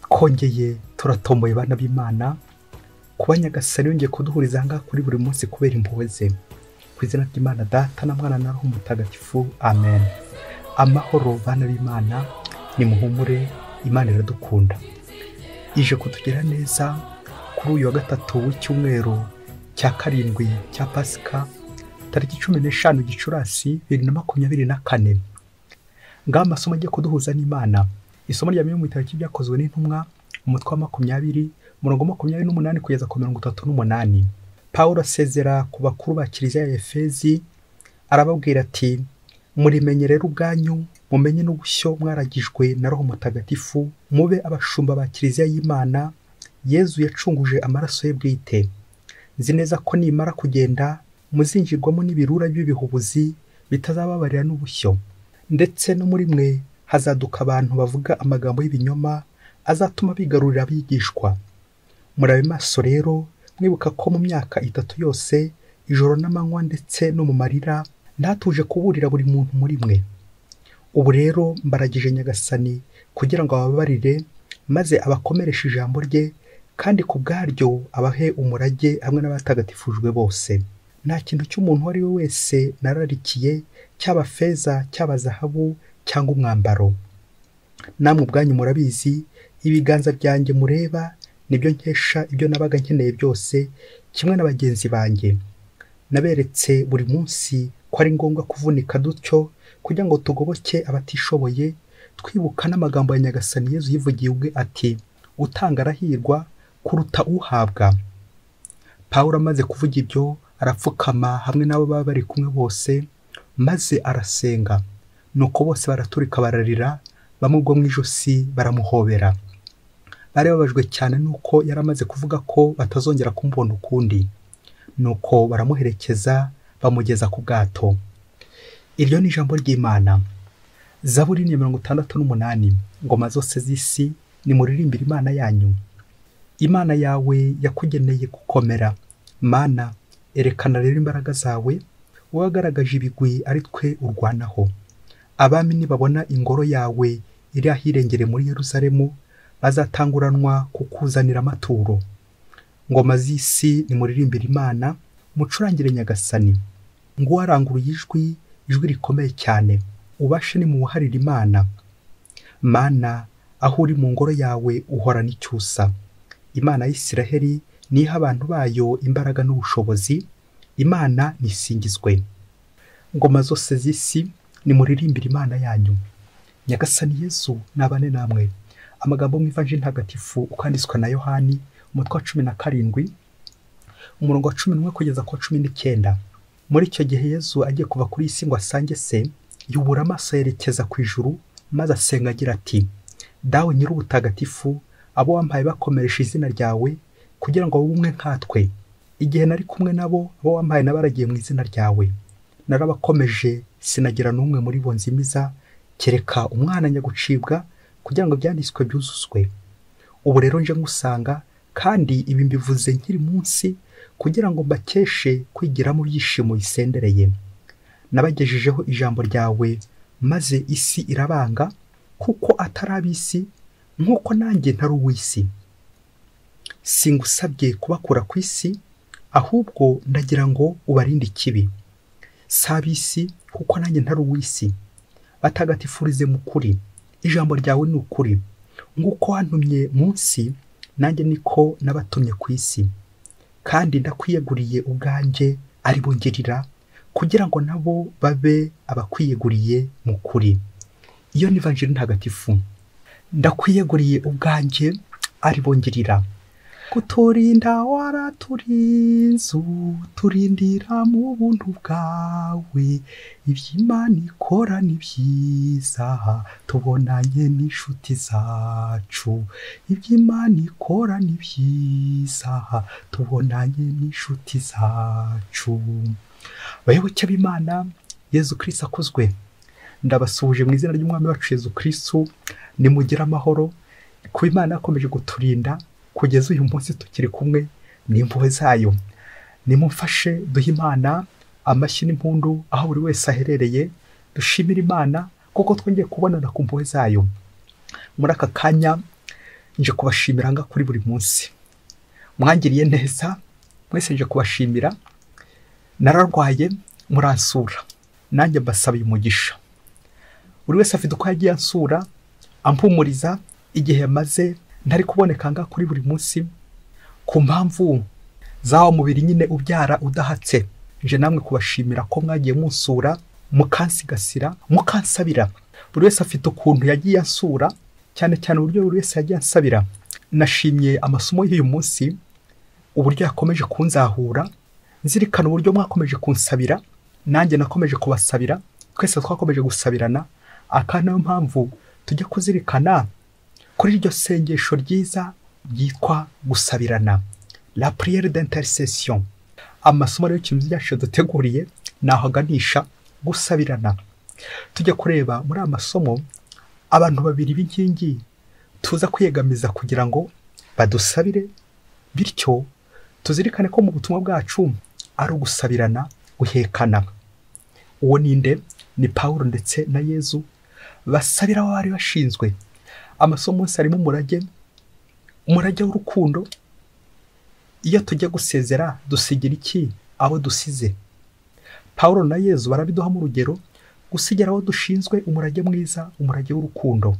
Kongeye turatomboye bana b'Imana kuba Nyagasani yongeye kuduhuriza ahangaha kuri buri munsi kubera impuhwe ze. Ku izina ry'Imana Data na Mwana na Roho Mutagatifu, amen. Amahoro bana b'Imana, nimuhumure, Imana iradukunda. Ije kutugira neza kuri uyu wa gatatu w'icyumweru cya karindwi cya Pasika, tariki 15 Gicurasi 2024. Ngaho amasomo agiye kuduhuza n'Imana. Isomo rya mu gitabo cy'ibyakozwe n'intumwa, umutwe wa 20, umurongo 28 kugeza ku 38. Pawulo asezera ku bakuru ba Kiliziya ya Efezi, arababwira ati: murimenye rero ubwanyu, mumenye n'ubushyo mwaragijwe na Roho Mutagatifu, mube abashumba ba Kiliziya y'Imana Yezu yacunguje amaraso ye bwite. Nzi neza ko nimara kugenda muzinjirwamo n'ibirura by'ibihubuzi bitazababarira n'ubushyo, ndetse no muri mwe hazaduka abantu bavuga amagambo y'ibinyoma azatuma bigarurira abigishwa. Murabe maso rero, mwibuka ko mu myaka 3 yose, ijoro n'amanywa ndetse no mu marira, ndatuje kuburira buri muntu muri mwe. Ubu rero mbaragije Nyagasani kugira ngo ababarire, maze abakomereshe ijambo rye, kandi ku bwaryo abahe umurage hamwe n'abatagatifujwe bose. Nta kintu cy'umuntu ari we wese nararikiye, cyaba feza, cyaba zahabu, cyangwa umwambaro. Namwe ubwanyu murabizi, ibiganza byanjye mureba nibyo nkesha ibyo nabaga nkeneye byose, kimwe na bagenzi banjye. Naberetse buri munsi ko ari ngombwa kuvunika dutyo kugira ngo tugoboke abatishoboye, twibuka n'amagambo ya Nyagasani Yezu yivugiye ubwe ati: utanga arahirwa kuruta uhabwa. Pawulo amaze kuvuga ibyo, arapfukama hamwe n'abo baba bari kumwe bose, maze arasenga. Nuko bose baraturika bararira, bamugwa mu ijosi baramuhobera. Bari babajwe cyane nuko yari amaze kuvuga ko batazongera kumubona ukundi. Nuko baramuherekeza bamugeza ku bwato. Iryo ni ijambo ry'Imana. Zaburi 68, ngoma zose z'isi nimuririmbire Imana yanyu. Imana yawe yakugeneye gukomera. Mana, erekana rero imbaraga zawe, wagaragaje ibigwi ari twe urwanaho. Abami nibabona ingoro yawe iri ahirengere muri Yerusalemu, bazatanguranwa kukuzanira amaturo. Ngoma z'isi nimuririmbire Imana, mucurangire Nyagasani. Ngo waranguruye ijwi rikomeye cyane, ubashe nimuharira Imana. Mana, aho uri mu ngoro yawe uhorana icyusa. Imana y'Isiraheli niha abantu bayo imbaraga n'ubushobozi. Imana nisingizwe. Ngoma zose z'isi nimuririmbire Imana yanyu. Nyagasani Yezu nabane namwe. Amagambo mu Ivanjili ntagatifu ukanditswe na Yohani, umutwe wa 17, umurongo wa 11 kugeza ku 19. Muri icyo gihe Yezu agiye kuva kuri isi ngo asange se, yubura amaso yerekeza ku ijuru, maze asenga agira ati: dawe nyir'ubutagatifu, abo wampaye bakomeresha izina ryawe, kugira ngo bumwe nkatwe. Igihe nari kumwe nabo, abo wampaye nabaragiye mu izina ryawe. Narabakomeje, sinagira n'umwe muri bo nzimiza, kereka umwana nyagucibwa, kugira ngo byanditswe byuzuzwe. Ubu rero nje ngusanga, kandi ibi mbivuze nkiri munsi, kugira ngo mbakeshe kwigira mu byishimo bisendereye. Nabagejejeho ijambo ryawe, maze isi irabanga, kuko atari ab'isi, nk'uko nanjye ntari uw'isi. Singusabye kubakura ku isi, ahubwo ndagira ngo ubarinde ikibi. Si ab'isi, kuko nanjye ntari uw'isi. Batagatifurize mu kuri, ijambo ryawe ni ukuri. Nk'uko wantumye munsi, nanjye niko nabatumye ku isi. Kandi ndakwiyeguriye ubwanjye ari bo ngirira, kugira ngo nabo babe abakwiyeguriye mu kuri. Iyo ni Ivanjili ntagatifu. Ndakwiyeguriye ubwanjye ari bo ngirira. Kuturinda waraturinze, turindira mu buntu bwawe. Iby'Imana ikora ni byiza, tubonanye n'inshuti zacu. Iby'Imana ikora ni byiza, tubonanye n'inshuti zacu. Bayoboke b'Imana, Yezu Kristo akuzwe. Ndabasuhuje mu izina ry'Umwami wacu Yezu Kristo. Nimugire amahoro. Kuba Imana yakomeje kuturinda kugeza uyu munsi tukiri kumwe, n'impuhwe zayo. Nimumfashe duhe Imana amashyi n'impundu aho buri wese aherereye, dushimira Imana kuko twongeye kubonana ku mpuhwe zayo. Muri aka kanya nje kubashimira nga kuri buri munsi mwangiriye neza mwese, nje kubashimira. Nararwaye muransura, nanjye mbasabiye umugisha. Buri wese afite uko yagiye ansura ampumuriza igihe yamaze ntari kuboneka nga kuri buri munsi ku mpamvu zawo mubiri nyine ubyara udahatse. Nje namwe kubashimira ko mwagiye munsura mukansigasira mukansabira. Buri wese afite ukuntu yagiye ansura, cyane cyane uburyo buri wese yagiye ansabira. Nashimye amasomo y'uyu munsi, uburyo yakomeje kunzahura, nzirikana uburyo mwakomeje kunsabira, nanjye nakomeje kubasabira, twese twakomeje gusabirana. Aka niyo mpamvu tujya kuzirikana kuri iryo sengesho ryiza ryitwa gusabirana, la prière d'intercession. Amasomo rero ikintu cyacu duteguriye naho aganisha gusabirana. Tujya kureba muri amasomo abantu babiri b'inkingi tuza kwiyegamiza kugira ngo badusabire, bityo tuzirikane ko mu butumwa bwacu ari ugusabirana guhekana. Uwo ninde? Ni Pawulo ndetse na Yezu basabira abo bari bashinzwe. Amasomo yose arimo umurage w'urukundo. Iyo tujya gusezera dusigira iki abo dusize? Pawulo na Yezu barabiduha mu rugero, gusigira abo dushinzwe umurage mwiza, umurage w'urukundo,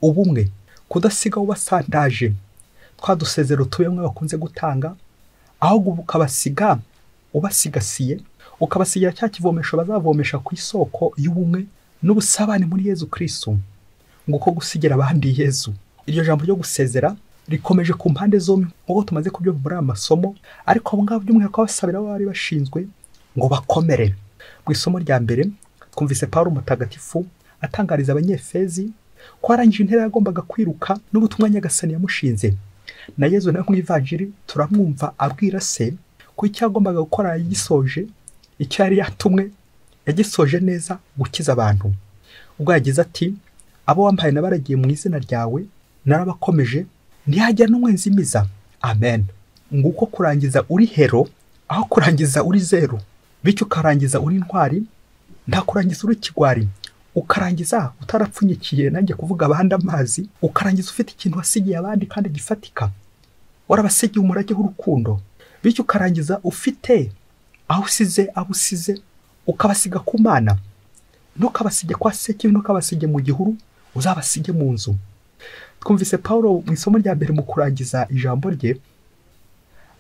ubumwe, kudasiga ubasandaje. Twadusezero tubemwe bakunze gutanga, ahubwo ukabasiga ubasigasiye, ukabasigira cya kivomesho bazavomesha ku isoko y'ubumwe n'ubusabane muri Yezu Kristo. Nguko gusigira abandi Yezu. Iryo jambo ryo gusezera rikomeje ku mpande zombi nk'uko tumaze kubyumva muri aya masomo, ariko abo ngabo by'umwihariko basabira abo bari bashinzwe ngo bakomere. Mu isomo rya mbere twumvise Pawulo mutagatifu atangariza abanyefezi ko arangije intera yagombaga kwiruka n'ubutumwa nyagasani yamushinze. Na Yezu nawe mu ivanjiri turamwumva abwira se ko icyo yagombaga gukora yagisoje, icyo yari yatumwe yagisoje neza, gukiza abantu. Ubwo yagize ati, abo wampaye nabaragiye mu izina ryawe narabakomeje, ntihajya n'umwe nzimiza. Amen. Nguko kurangiza uri hero aho kurangiza uri zero, bityo ukarangiza uri intwari, nta kurangiza uri kigwari, ukarangiza utarapfunyikiye nanjye kuvuga abandi amazi, ukarangiza ufite ikintu wasigiye abandi kandi gifatika, warabasigiye umurage w'urukundo, bityo ukarangiza ufite aho usize abo usize, ukabasiga ku Mana. Ntukabasige kwa sekibi, ntukabasige mu gihuru, uzabasige mu nzu. Twumvise Pawulo mu isomo rya mbere mu kurangiza ijambo rye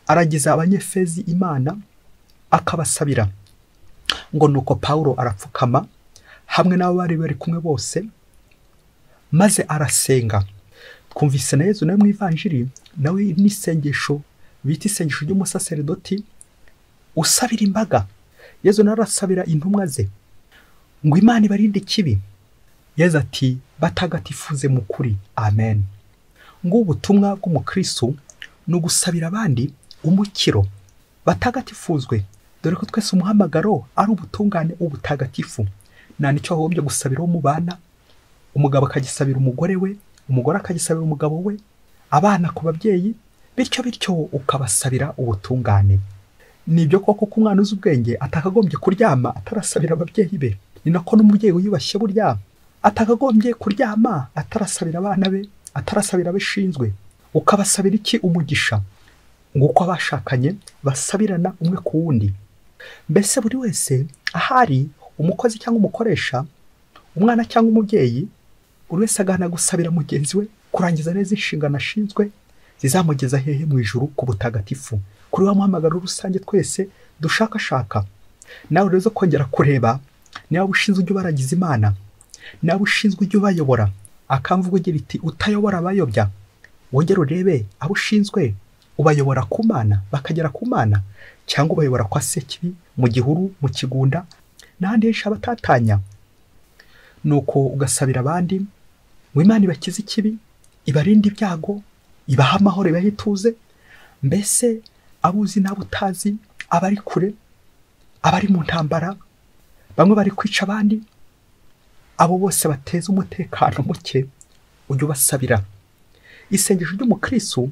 aragiza abanyefezi Imana akabasabira ngo nuko Pawulo arapfukama hamwe n'abo bari kumwe bose maze arasenga. Twumvise na Yezu nawe mu ivanjiri nawe n'isengesho bita isengesho ry'umusaserdoti usabira imbaga. Yezu narasabira intumwa ze ngo Imana ibarinde ikibi. Yezu ati, batagatifuze mu kuri. Amen. Ngo ubutumwa bw'umukristo ni ugusabira abandi umukiro, batagatifuzwe, dore ko twese umuhamagaro ari ubutungane ubutagatifu. Nta nicyo wagombye gusabira mu bana, umugabo akagisabira umugore we, umugore akagisabira umugabo we, abana ku babyeyi, bityo ukabasabira ubutungane. Nibyo koko ko umwana uzi ubwenge atakagombye kuryama atarasabira ababyeyi be. Ni nako n'umubyeyi wiyubashye burya atakagombye kuryama atarasabira abana be, atarasabira abashinzwe. Ukabasabira iki? Umugisha. Nguko abashakanye basabirana umwe ku wundi. Mbese buri wese ahari, umukozi cyangwa umukoresha, umwana cyangwa umubyeyi, buri wese agana gusabira mugenzi we kurangiza neza inshingano ashinzwe zizamugeza hehe mu ijuru ku butagatifu, kuri wa muhamagaro rusange twese dushakashaka. Nawe rero kongera kureba niba ushinzwe ujye baragiza Imana, niba ushinzwe ujye ubayobora. Akamvugo ugira iti utayobora abayobya, wongere urebe abo ushinzwe ubayobora ku Mana bakagera ku Mana, cyangwa ubayobora kwa sekibi, mu gihuru, mu kigunda n'ahandi henshi abatatanya. Nuko ugasabira abandi ngo Imana ibakize ikibi, ibarinde ibyago, ibaha amahoro, ibahe ituze. Mbese abuzi n'abo utazi, abari kure, abari mu ntambara, bamwe bari kwica abandi, abo bose bateza umutekano muke, ujye ubasabira. Isengesho ry'umukristo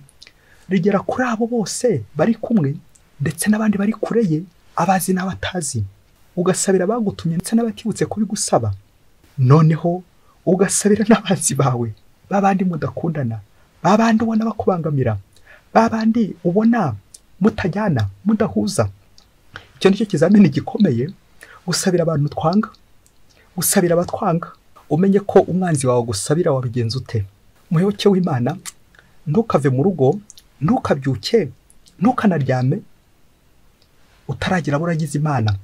rigera kuri abo bose bari kumwe ndetse n'abandi bari kure ye, abazi n'abatazi. Ugasabira abagutumye ndetse n'abatibutse kubigusaba. Noneho ugasabira n'abazi bawe, babandi mudakundana, babandi ubona bakubangamira, babandi ubona mutajyana, mudahuza. Icyo nicyo kizamini gikomeye, gusabira abantu twanga, gusabira abatwanga. Umenye ko umwanzi wawe gusabira wabigenza ute. Muyoboke w'Imana, ntukave mu rugo, ntukabyuke, ntukanaryame utaragira abo uragize Imana,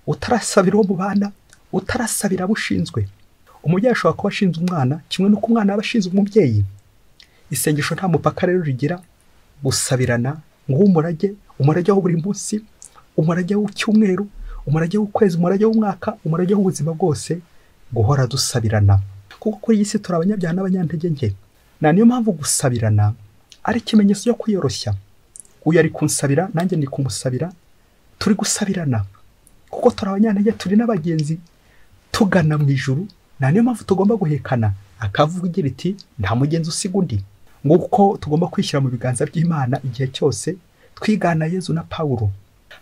utarasabira uwo mubana, utarasabira abo ushinzwe. Umubyeyi ashobora kuba ashinzwe umwana kimwe n'uko umwana aba ashinzwe umubyeyi. Isengesho nta mupaka rero rigira, gusabirana ng'umurage, umurage wo buri munsi, umurage w'icyumweru, umurage w'ukwezi, umurage w'umwaka, umurage w'ubuzima bwose, guhora dusabirana. Kuko kuri iyi si turi abanyabyaha n'abanyantege nke. Na niyo mpamvu gusabirana ari ikimenyetso cyo kwiyoroshya. Uyu ari kunsabira, nanjye ndi kumusabira, turi gusabirana. Kuko turi abanyantege, turi n'abagenzi tugana mu ijuru. Na niyo mpamvu tugomba guhekana akavuga igira iti nta mugenzi usiga undi. Nguko tugomba kwishyira mu biganza by'Imana igihe cyose, twigana Yezu na Pawulo.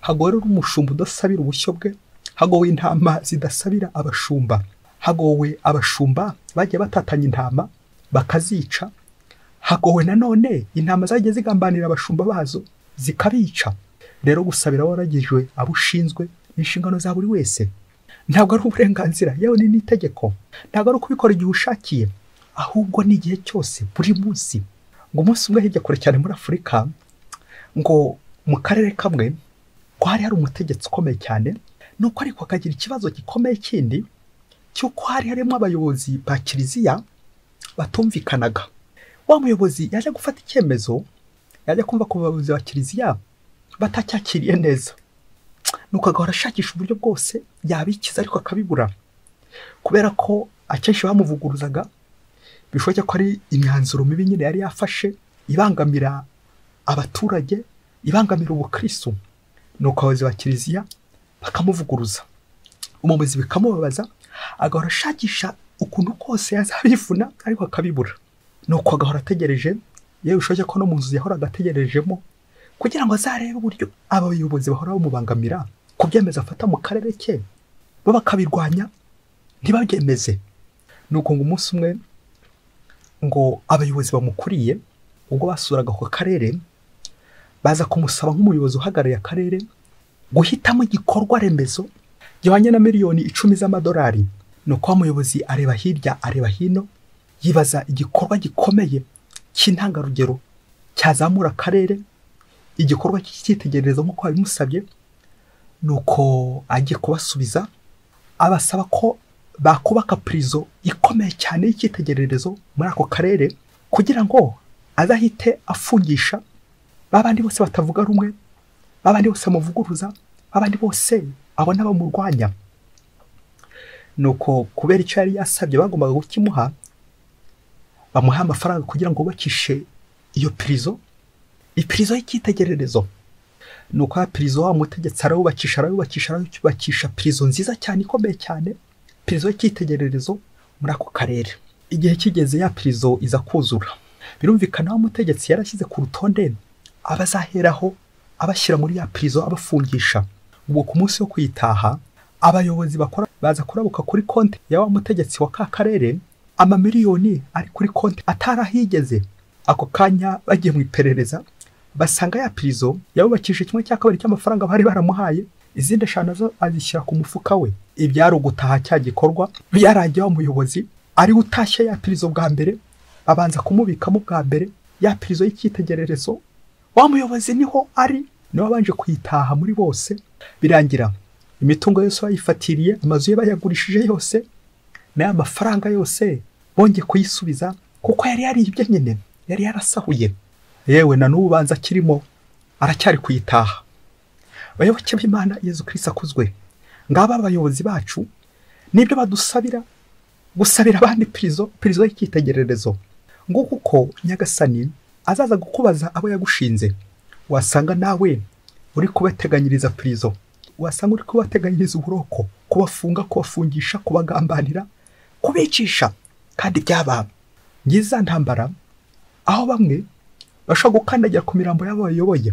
Hagowe rero umushumba udasabira ubushyo bwe, hagowe intama zidasabira abashumba, hagowe abashumba bagiye batatanya intama bakazica, hagowe nanone intama zagiye zigambanira abashumba bazo zikabica. Rero gusabira waragijwe abo ushinzwe inshingano za buri wese. Ntabwo ari uburenganzira, yewe ni n'itegeko. Ntabwo ari ukubikora igihe ushakiye, ahubwo ni igihe cyose, buri munsi. Ngo umunsi umwe hirya kure cyane muri Afurika, ngo mu karere kamwe ko hari umutegetsi ukomeye cyane, nuko ariko akagira ikibazo gikomeye kindi cy'uko hari harimo abayobozi ba kiliziya batumvikanaga. Wa muyobozi yaje gufata icyemezo, yaje kumva ko abayobozi ba kiliziya batacyakiriye neza, nuko agahora ashakisha uburyo bwose yabikiza ariko akabibura, kubera ko akenshi bamuvuguruzaga. Bishoboke ko ari imyanzuro mibi nyine yari yafashe ibangamira abaturage, ibangamira ubukristo. Nuko abayobozi ba kiliziya bakamuvuguruza, umuyobozi bikamubabaza, agahora ashakisha ukuntu kose yazabivuna ariko akabibura. Nuko agahora ategereje, yewe bishoboke ko no mu nzu yahoraga ategerejemo kugira ngo azarebe uburyo abayobozi bahora bamubangamira ku byemezo afata mu karere ke, bo bakabirwanya ntibabyemeze. Nuko ngo umunsi umwe ngo abayobozi bamukuriye ubwo basuraga ku karere, baza kumusaba nk'umuyobozi uhagarariye akarere guhitamo igikorwa remezo gihwanye na miliyoni 10 z'amadolari. Nuko umuyobozi areba hirya areba hino, yibaza igikorwa gikomeye cy'intangarugero cyazamura akarere, igikorwa cy'icyitegererezo nk'uko babimusabye. Nuko agiye kubasubiza, abasaba ko bakubaka prison ikomeye cyane y'icyitegererezo muri ako karere, kugira ngo azahite afungisha babandi bose batavuga rumwe, babandi bose bamuvuguruza, babandi bose abona bamurwanya. Nuko kubera icyo yari yasabye bagombaga gukimuha, bamuha amafaranga kugira ngo bakishe iyo prison, iprison y'icyitegererezo. Nuko ya prison wa mutegetsi arayubakisha prison nziza cyane ikomeye cyane, prison y'icyitegererezo muri ako karere. Igihe kigeze ya prison iza kuzura, birumvikana wa mutegetsi yarashyize ku rutonde abazaheraho abashyira muri ya prison abafungisha. Ubwo ku munsi wo kwitaha, abayobozi bakora baza kurabuka kuri konti ya wa mutegetsi wa ka karere, amamiliyoni ari kuri konti atarahigeze. Ako kanya bagiye mu iperereza, basanga ya prison yabubakishije 1/2 cy'amafaranga bari baramuhaye, izindi 5 zo azishyira ku mufuka we. Ibyari ugutaha cya gikorwa, byaragiye umuyobozi ari utashye ya prison bwa mbere, abanza kumubikamo bwa mbere ya prison y'icyitegererezo. Wa muyobozi niho ari, niwe abanje kwitaha muri bose. Birangira imitungo yose bayifatiriye, amazu ye bayagurishije yose, n'aya mafaranga yose bongeye kuyisubiza, kuko yari yaribye nyine, yari yarasahuye. Yewe na n'ubu banza kirimo aracyari kuyitaha. Bayoboke b'Imana, Yezu Kristo akuzwe. Ngaba abayobozi bacu nibyo badusabira, gusabira abandi prison y'icyitegererezo. Ngo kuko Nyagasani azaza gukubaza abo yagushinze, wasanga nawe uri kubateganyiriza prison, wasanga uri kubateganyiriza uburoko, kubafunga, kubafungisha, kubagambanira, kubicisha. Kandi byaba ngiza ntambara aho bamwe bashaka gukandagira ku mirambo y'abo bayoboye.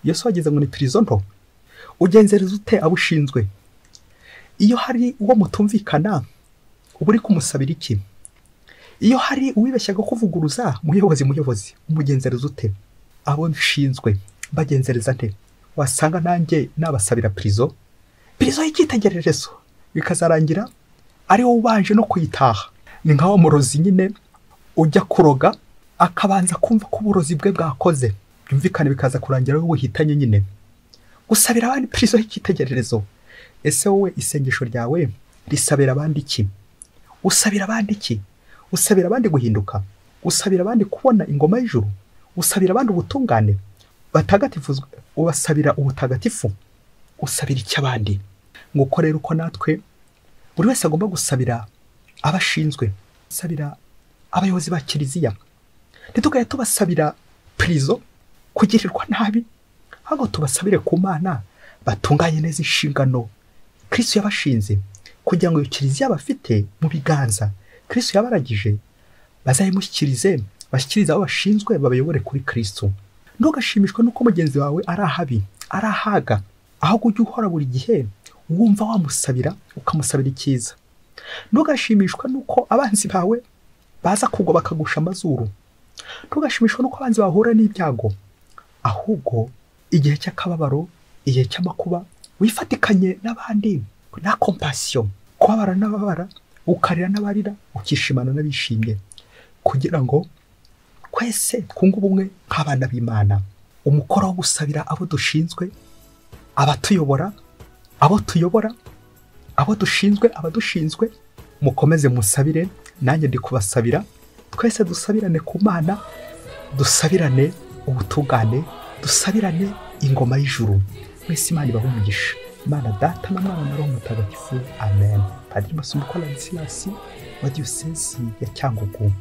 Yesu ageze ngo ni prison nto, ugenzereza ute abushinzwe? Iyo hari uwo mutumvikana, uba uri kumusabira iki? iyo hari uwibeshyaga kuvuguruza muyobozi umugenzereza ute? Abo nshinzwe bagenzereza nte? Wasanga nanjye nabasabira prison y'icyitegererezo bikazarangira ari wowe ubanje no kuyitaha. Ni nkaho murozi nyine ujya kuroga akabanza kumva ko uburozi bwe bwakoze, byumvikane bikaza kurangira wowe uhitanye nyine. Gusabira abandi prison y'icyitegererezo. Ese wowe isengesho ryawe risabira abandi iki? Usabira abandi iki? Usabira abandi guhinduka? Usabira abandi kubona ingoma y'ijuru? Usabira abandi ubutungane batagatifuzwe? Ubasabira ubutagatifu? Usabira iki abandi? Nguko rero uko natwe buri wese agomba gusabira abashinzwe, sabira abayobozi ba kiliziya. Ntitugaye tubasabira prison kugirirwa nabi, ahubwo tubasabire ku Mana batunganye neza inshingano Kristo yabashinze, kugira ngo iyo kiliziya bafite mu biganza Kristo yabaragije bazayimushyikirize, bashyikirize abo bashinzwe babayobore kuri Kristo. Ntugashimishwe nuko mugenzi wawe ari ahabi, ari ahaga, ahubwo ujye uhora buri gihe wumva wamusabira, ukamusabira icyiza. Ntugashimishwe nuko abanzi bawe baza kugwa bakagusha amazuru. Ntugashimishwe nuko abanzi bahura n'ibyago, ahubwo igihe cy'akababaro, igihe cy'amakuba wifatikanye n'abandi na compassion, kubabara n'ababara, ukarira n'abarira, ukishimana n'abishimye, kugira ngo kwese twunge ubumwe nk'abana b'Imana. Umukoro wo gusabira abo dushinzwe, abatuyobora, abo tuyobora, abo dushinzwe, abadushinzwe, mukomeze musabire, nanjye ndi kubasabira. Twese dusabirane ku Mana, dusabirane ubutungane, dusabirane ingoma y'ijuru. Mwese Imana ibahe umugisha. Imana Data na Mwana na Roho Mutagatifu. Amen. Padiri Masumbuko Ladislas wa Diyosezi ya Cyangugu.